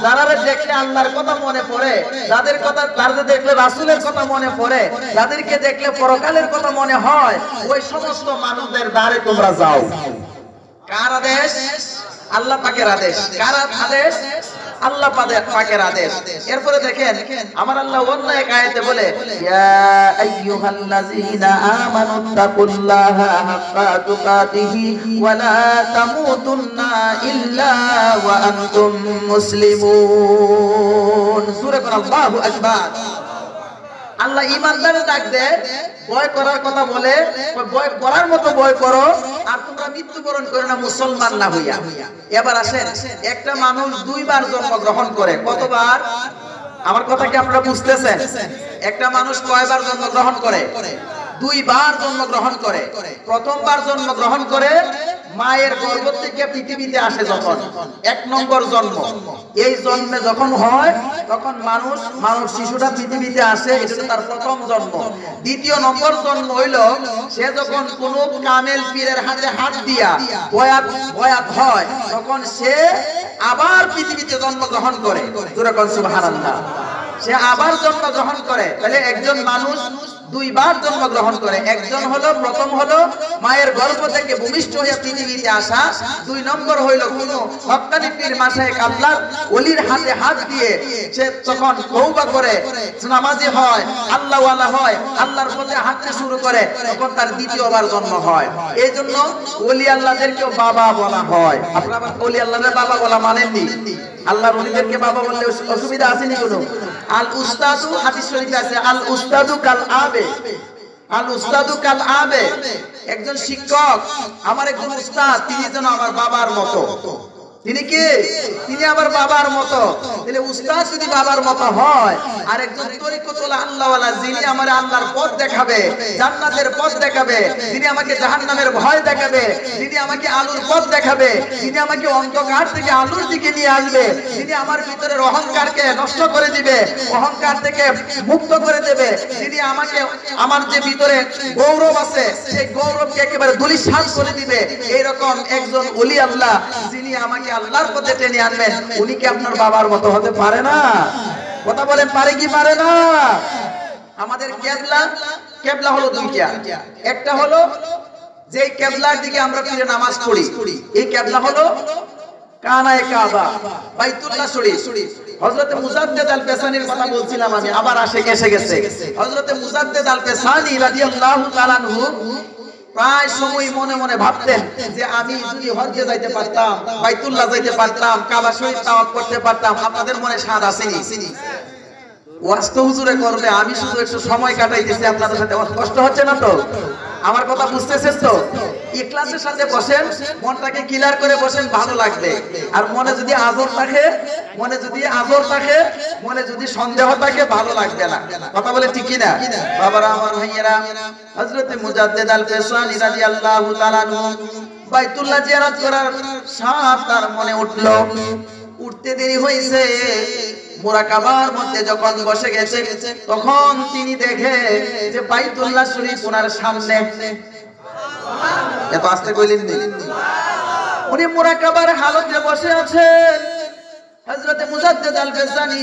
যারা দেখলে আল্লাহর কথা মনে পড়ে, যাদের কথা তাদের দেখলে রাসূলের কথা মনে পড়ে, যাদেরকে দেখলে পরকালের কথা মনে হয়, ওই সমস্ত মানুষদের দ্বারে তোমরা যাও। কার আদেশ? আল্লাহ পাকের আদেশ। কার আদেশ? আল্লাহ পাকের আদেশ। এরপরে দেখেন আমার আল্লাহ অন্য এক আয়াতে বলে, ইয়া আইয়ুহাল্লাযীনা আমানুত্তাকুল্লাহা হাক্কা তুকাতিহি ওয়া লা তামুতুন্না ইল্লা ওয়া আনতুম মুসলিমুন। সূরা আল্লাহু আকবার। আল্লাহ ঈমানদারদের ডাক দেয়, ভয় করার কথা বলে, ভয় করার মতো ভয় করো, আর তোমরা মৃত্যুবরণ করো না মুসলমান না হইয়া। এবার আসেন, একটা মানুষ দুইবার জন্মগ্রহণ করে, কতবার? আমার কথা কি আপনারা বুঝতেছেন? একটা মানুষ কয়বার জন্মগ্রহণ করে? দুইবার জন্মগ্রহণ করে। প্রথমবার জন্মগ্রহণ করে মায়ের গর্ভ থেকে পৃথিবীতে আসে যখন, এক নম্বর জন্ম। এই জন্মে যখন হয় তখন মানুষ শিশুটা পৃথিবীতে আসে, এটা তার প্রথম জন্ম। দ্বিতীয় নম্বর জন্ম হইল সে যখন কোন কামেল পীরের হাতে হাত দিয়া বয়াত হয়, তখন সে আবার পৃথিবীতে জন্মগ্রহণ করে। সুবহানাল্লাহ। সে আবার জন্মগ্রহণ করে। তাহলে একজন মানুষ দুইবার জন্মগ্রহণ করে। একজন হলো, প্রথম হলো মায়ের গর্ভ থেকে ভূমিষ্ঠ হয়ে পৃথিবীতে আসা। দুই নম্বর হইল কোন হক্কানি পীর মাশায়েখ আল্লাহর ওলির হাতে হাত দিয়ে সে তখন তওবা করে নামাজি হয়, আল্লাহওয়ালা হয়, আল্লাহর পথে হাঁটতে শুরু করে, তখন তার দ্বিতীয়বার জন্ম হয়। এই জন্য ওলি আল্লাহদেরকেও বাবা বলা হয়। আপনারা ওলি আল্লাহদের বাবা বলা মানেননি? আল্লাহর ওলিদেরকে বাবা বললে অসুবিধা আসেনি কোনো? আল উস্তাদু, হাদিস শরীফে আছে, আল উস্তাদু কাল আবে, আল উস্তাদু কাল আবে। একজন শিক্ষক, আমার একজন উস্তাদ, তিনি যেন আমার বাবার মতো। তিনি কি? তিনি আমার বাবার মতো। তাহলে উস্তাদ যদি বাবার মতো হয়, আর একজন তরিকতুল আল্লাহওয়ালা, যিনি আমার আল্লাহর পথ দেখাবে, জান্নাতের পথ দেখাবে, যিনি আমাকে জাহান্নামের ভয় দেখাবে, যিনি আমাকে আলোর পথ দেখাবে, যিনি আমাকে অন্ধকার থেকে আলোর দিকে নিয়ে আসবে, যিনি আমার ভিতরের অহংকারকে নষ্ট করে দিবে, অহংকার থেকে মুক্ত করে দেবে, যিনি আমাকে আমার যে ভিতরে গৌরব আছে সেই গৌরবকে একেবারে ধূলিসাৎ করে দিবে, এইরকম একজন ওলি আল্লাহ যিনি আমাকে আল্লাহর পথে টেনে আনবেন, উনি কি আপনার বাবার মতো হতে পারে না? কথা বলেন, পারে কি পারে না? আমাদের কেবলা হলো দুইটা। একটা হলো যে কেবলার দিকে আমরা ফিরে নামাজ পড়ি, এই কেবলা হলো কানায়ে কাবা, বাইতুল্লাহ শরীফ। হযরত মুজাদ্দেদ আল পেসানির কথা বলছিলাম আমি, আবার এসে গেছে। হযরত মুজাদ্দেদ আল পেসানি রাদিয়াল্লাহু তাআলা আনহু প্রায় সময় মনে মনে ভাবতেন যে আমি যদি হজ্জে যাইতে পারতাম, বাইতুল্লাহ যাইতে পারতাম, কাবা শরীফ তাওয়াফ করতে পারতাম। আপনাদের মনে স্বাদ আসেনি? ওয়াজ তো হুজুরে করবে, আমি শুধু একটু সময় কাটাইতেছি আপনাদের সাথে। কষ্ট হচ্ছে না তো? আমার কথা বুঝতেছেন তো? ইখলাসের সাথে বসেন, মনটাকে ক্লিয়ার করে বসেন, ভালো লাগবে। আর মনে যদি আযর থাকে, মনে যদি সন্দেহ থাকে, ভালো লাগবে না। কথা বলে ঠিক কি না? বাবারা, আমার ভাইয়েরা, হযরত মুজাদ্দেদ আল পেসানি রাদিয়াল্লাহু তাআলা আনহু বাইতুল্লাহ জিয়ারত করার সাথ তার মনে উঠলো। উঠতে দেরি হয়েছে, মুরাকাবার মধ্যে যখন বসে গেছে, তখন তিনি দেখে যে বাইতুল্লাহ শরীফ ওনার সামনে। এত আস্তে কইলেন নি? উনি মুরাকাবার হালতে বসে আছেন। হযরত মুজাদ্দেদ আল পেসানি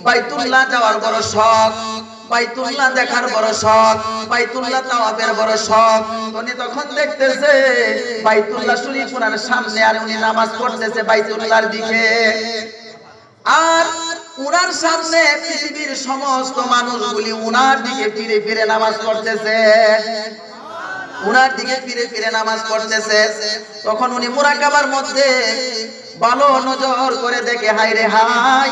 বাইতুল্লাহ যাওয়ার বড় শখ, বাইতুল্লাহ দেখার বড় শখ, বাইতুল্লাহ তাওয়াফের বড় শখ। উনি তখন দেখতেছে বাইতুল্লাহ শরীফ ওনার সামনে, আর উনি নামাজ পড়তেছে বাইতুল্লাহর দিকে। আর উনার সামনে পৃথিবীর সমস্ত মানুষগুলি উনার দিকে ফিরে ফিরে নামাজ পড়তেছে, উনার দিকে ফিরে ফিরে নামাজ পড়তেছে। তখন উনি মুরাকাবার মধ্যে ভালো নজর করে দেখে, হাই রে হাই,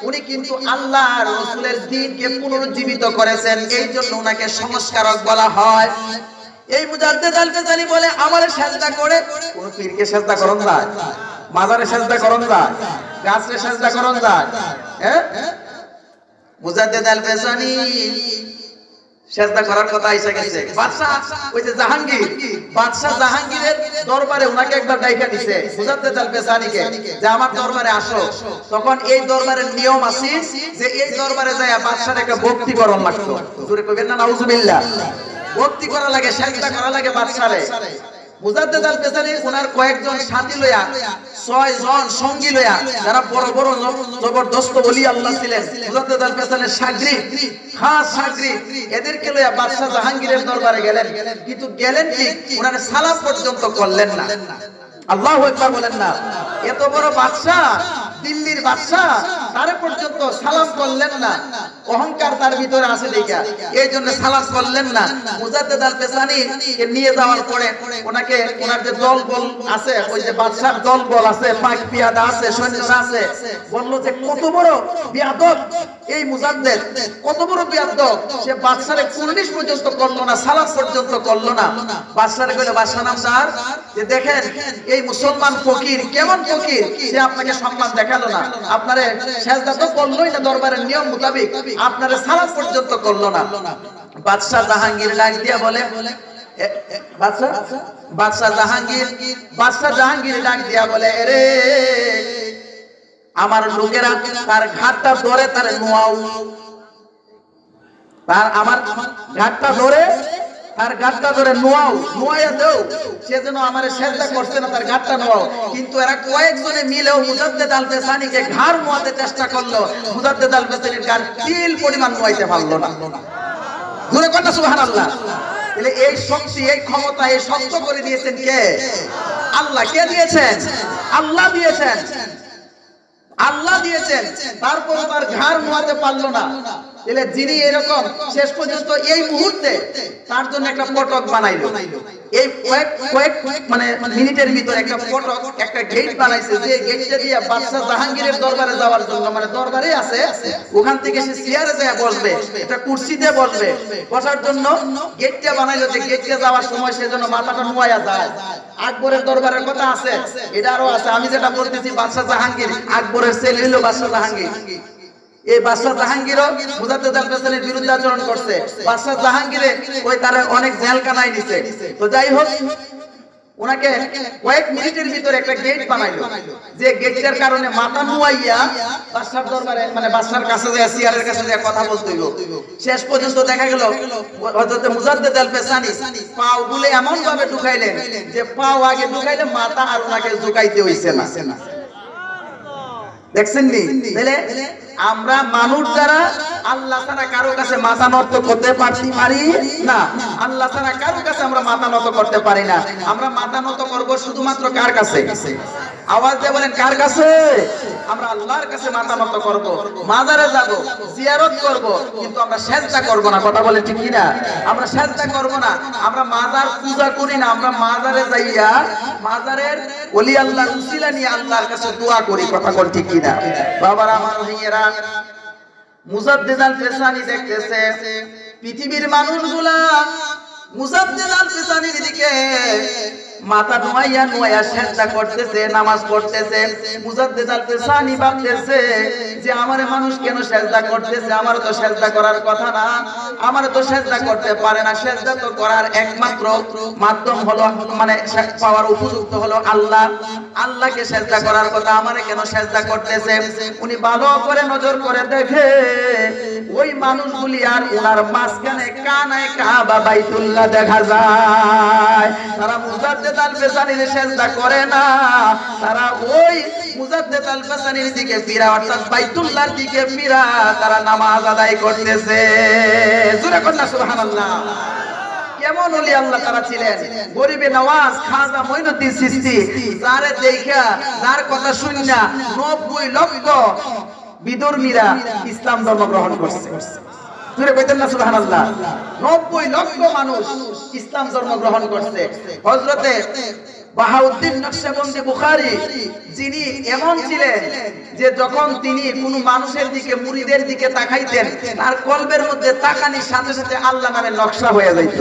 উনি কিন্তু আল্লাহর রাসূলের দ্বীনকে পুনরুজ্জীবিত করেছেন, এই জন্য উনাকে সংস্কারক বলা হয়। এই মুজাদ্দেদ আল পেসানি বলে, আমারে সেজদা করে, কোন পীরকে সেজদা করন যায়, মাজারে সেজদা করন যায়, গাছরে সেজদা করন যায়? হ্যাঁ, মুজাদ্দেদ আল পেসানি সেজদা করার কথা এসে গেছে। বাদশা, ওই যে জাহাঙ্গীর, বাদশা জাহাঙ্গীরের দরবারে ওনাকে একবার ডাইকা দিছে মুজাদ্দেদ আল পেসানিকে, যে আমার দরবারে আসো। তখন এই দরবারের নিয়ম আছে যে এই দরবারে যায় বাদশার একটা ভক্তি করণ লাগতো। জোরে কইবেন না নাউজুবিল্লাহ? ভক্তি করা লাগে, সেজদা করা লাগে বাদশারে। মুজাদ্দেদ আল পেসানি ওনার কয়েকজন সাথী লইয়া 6 জন সঙ্গী লইয়া যারা বড় বড় জবরদস্ত ওলি আল্লাহ ছিলেন মুজাদ্দেদ আল পেসানির শাগরিদ খাস শাগরিদ এদেরকে লইয়া বাদশা জাহাঙ্গীরের দরবারে গেলেন কিন্তু গেলেন কি ওনারা সালাম পর্যন্ত করলেন না আল্লাহু আকবার বলেন না এত বড় বাদশা দিল্লির বাদশা তারে পর্যন্ত সালাম করলেন না অহংকার তার ভিতরে আছে দেখা এইজন্য সালাম করলেন না মুজাদ্দেদ আল পেসানি কে নিয়ে যাওয়ার পরে ওনাকে ওনার যে দলবল আছে ওই যে বাদশার দলবল আছে পাক পিয়াদা আছে সৈন্যরা আছে বলল যে কত বড় বিয়াদব এই মুজাদ্দেদ কত বড় বিয়াদব সে বাদশারে কুর্নিশ পর্যন্ত করলো না সালাম পর্যন্ত করলো না বাদশারে কইলো বাদশা নামদার যে দেখেন এই মুসলমান ফকির কেমন ফকির সে আপনাকে সম্মান দেখালো না আপনারে সেজদা তো করলোই না দরবারের নিয়ম মোতাবেক আপনারে সালাম পর্যন্ত করলো না বাদশা জাহাঙ্গীর ডাক দিয়া বলে বাদশা জাহাঙ্গীর ডাক দিয়া বলে আরে আমার লোকেরা তার ঘাটটা ধরে তারে নোয়াও তার আমার ঘাটটা ধরে তার গাটটা ধরে নোয়াইয়া দাও সে যেন আমারে সেজদা করছে না তার গাটটা নোয়াও কিন্তু এরা কয়েকজনে মিলেও মুজাদ্দেদ আল পেসানিকে ঘাড় নোয়াতে চেষ্টা করলো মুজাদ্দেদ আল পেসানির গাল তিল পরিমাণ নোয়াইতে পারলো না জোরে কন্যা সুবহানাল্লাহ তাহলে এই শক্তি এই ক্ষমতা এই শক্ত করে দিয়েছেন কে আল্লাহ কে দিয়েছেন আল্লাহ দিয়েছেন আল্লাহ দিয়েছেন তারপর তার ঘাড় নোয়াতে পারলো না তাহলে যিনি এরকম শেষ পর্যন্ত এই মুহূর্তে তার জন্য একটা পটক বানাইলো এই কয়েক মানে মিনিটের ভিতরে একটা পটক একটা গেট বানাইছে যে গেটটা দিয়ে বাদশা জাহাঙ্গীরের দরবারে যাওয়ার জন্য মানে দরবারে আছে ওখান থেকে সে চেয়ারে যায় বসবে একটা কুরসিতে বসবে বসার জন্য গেটটা বানাইলো যে গেটে যাওয়ার সময় সেজন্য মাথাটা নোয়া যায় আকবরের দরবারের কথা আছে এটা আরো আছে আমি যেটা বলতেছি বাদশা জাহাঙ্গীর আকবরের ছেলে হলো বাদশা জাহাঙ্গীর এই বাদশা জাহাঙ্গীরও মুজাদ্দেদ আল পেসানির বিরুদ্ধে আচরণ করছে বাদশা জাহাঙ্গীরে ওই তারা অনেক জেলখানায় নিছে তো যাই হোক ওনাকে কয়েক মিনিটের ভিতরে একটা গেট বানাইলো যে গেটটার কারণে মাথা নুয়াইয়া বাদশার দরবারে মানে বাদশার কাছে যায় সিয়ারের কাছে যায় কথা বলতে হইলো শেষ পর্যন্ত দেখা গেল হযরত মুজাদ্দেদ আল পেসানি পাও গুলে এমন ভাবে ঢুকাইলেন যে পাও আগে ঢুকাইলে মাথা আর ওনাকে ঝুঁকাইতে হইছে না দেখছেন নি তাহলে আমরা মানুষ যারা আল্লাহ ছাড়া কারো কাছে মাথা নত করতে পারি না আল্লাহ ছাড়া কারো কাছে আমরা মাথা নত করতে পারি না আমরা মাথা নত করব শুধুমাত্র কার কাছে আওয়াজ দিয়ে বলেন কার কাছে আমরা আল্লাহর কাছে মাথা নত করব মাজারে যাব জিয়ারত করব কিন্তু আমরা সিজদা করব না কথা বলেন ঠিক কি না আমরা সিজদা করব না আমরা মাজার পূজা করি না আমরা মাজারে যাইয়া মাজারের ওলি আল্লাহর উসিলা নিয়ে আল্লাহর কাছে দোয়া করি কথা বল ঠিক কি না বাবারা আমার ভাইয়েরা মুজাদ্দেদ আল পেসানি দেখতেছে পৃথিবীর মানুষগুলা মুজাদ্দেদ আল পেসানির দিকে মাথা নোয়াইয়া সিজদা করতেছে নামাজ পড়তেছে মুজাদ্দেদ আল পেসানি ভাবতেছে যে আমারে মানুষ কেন সিজদা করতেছে আমার তো সিজদা করার কথা না আমার তো সিজদা করতে পারে না সিজদা তো করার একমাত্র মাধ্যম হলো মানে পাওয়ার উপযুক্ত হলো আল্লাহ আল্লাহকে সিজদা করার কথা আমারে কেন সিজদা করতেছে উনি ভালো করে নজর করে দেখে ওই মানুষগুলি আর ওনার মাঝখানে কানায় কাবা বাইতুল্লাহ দেখা যায় তারা মুজাদ্দেদ আল পেসানির সিজদা করে না তারা ওই মুজাদ্দেদ আল পেসানির দিকে ফিরা অর্থাৎ বাইতুল্লাহর দিকে ফিরা তারা নামাজ আদায় করতেছে জোরে কন্যা সুবহানাল্লাহ কেমন ওলি আল্লাহ তারা ছিলেন গরিবে নওয়াজ খাজা মঈনুদ্দিন চিশতি যারে দেখা যার কথা শুননা 90 লক্ষ বিধর্মীরা ইসলাম ধর্ম গ্রহণ করছে জোরে কইতেন না সুবহানাল্লাহ 90 লক্ষ মানুষ ইসলাম ধর্ম গ্রহণ করছে হযরতে বাহাউদ্দিন নকশবন্দি বুখারী যিনি এমন ছিলেন যে যখন তিনি কোন মানুষের দিকে মুরিদের দিকে তাকাইতেন তার কলবের মধ্যে তাকানির সাথে সাথে আল্লাহ নামের নকশা হয়ে যাইত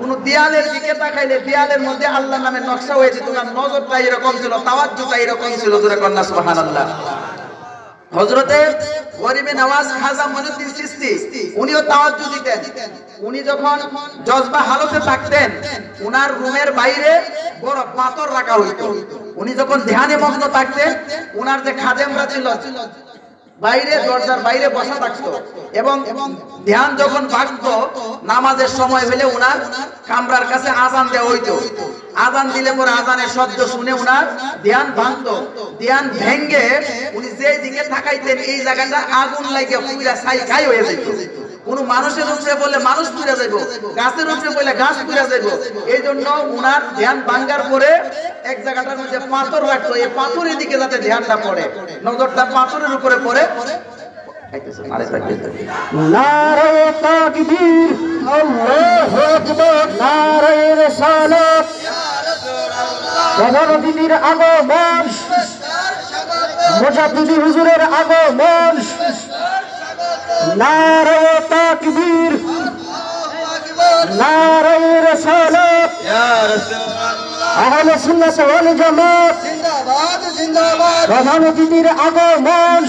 কোন দেয়ালের দিকে তাকাইলে দেয়ালের মধ্যে আল্লাহ নামের নকশা হয়ে যেত তার নজরটা এরকম ছিল তাওয়াজ্জুটা এরকম ছিল জোরে কন্যা সুবহানাল্লাহ হযরতে গরিবে নওয়াজ খাজা মঈনুদ্দিন চিশতি উনিও তাওয়াজ্জু দিতেন উনি যখন জজবা হালতে থাকতেন উনার রুমের বাইরে বড় পাথর রাখা হইতো উনি যখন ধ্যানে মগ্ন থাকতেন উনার যে খাদেমরা ছিল বাইরে দরজার বাইরে বসা থাকতো এবং ধ্যান যখন ভাঙতো নামাজের সময় হলে উনার কামরার কাছে আজান দেওয়া হইতো। আজান দিলে পরে আজানের শব্দ শুনে উনার ধ্যান ভাঙতো। ধ্যান ভেঙ্গে উনি যে দিকে তাকাইতেন এই জায়গাটা আগুন লাগে পুরা ছাই হয়ে যেত। কোন মানুষের উপরে বলে মানুষ পুড়ে যাইব, গাছের উপরে বলে গাছ পুড়ে যাইব। এই জন্য উনার ধ্যান ভাঙ্গার পরে এক জায়গাটার মধ্যে পাথর রাখতো, এই পাথরের দিকে যাতে ধ্যানটা পড়ে, নজরটা পাথরের উপরে পড়ে। নারে তাকবীর, আল্লাহু আকবার, নারে রিসালাত, প্রধান অতিথির আগমন, মুজাদ্দিদি হুজুরের আগমন, নারে তাকবীর, নারে রিসালাত, ইয়া রাসূলুল্লাহ, আহলে সুন্নাত ওয়াল জামাত জিন্দাবাদ জিন্দাবাদ। প্রধান অতিথির আগমন,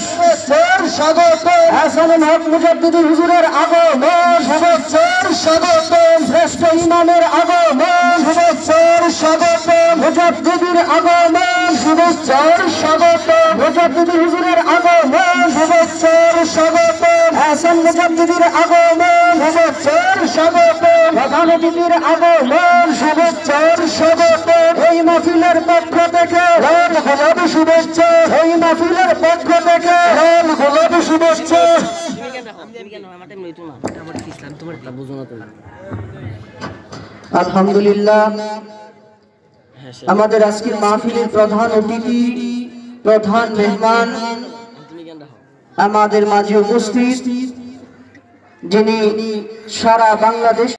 স্বাগত। হাসানুল হক মুজাদ্দিদি হুজুরের আগমন, শুভেচ্ছার স্বাগত। শ্রেষ্ঠ ইমামের আগমন, শুভেচ্ছার স্বাগত। মুজাদ্দিদির আগমন, শুভেচ্ছার স্বাগত। মুজাদ্দিদি হুজুরের আগমন, শুভেচ্ছার স্বাগত। হাসান মুজাদ্দিদির আগমন, শুভেচ্ছার স্বাগত। প্রধান অতিথির আগমন, শুভেচ্ছার স্বাগত। এই মাহফিলের পক্ষ থেকে লাল গোলাপি শুভেচ্ছা, এই মাহফিলের পক্ষ থেকে লাল গোলাপি শুভেচ্ছা। আলহামদুলিল্লাহ, আমাদের আজকের মাহফিলের প্রধান অতিথি, প্রধান মেহমান আমাদের মাঝে উপস্থিত, যিনি সারা বাংলাদেশ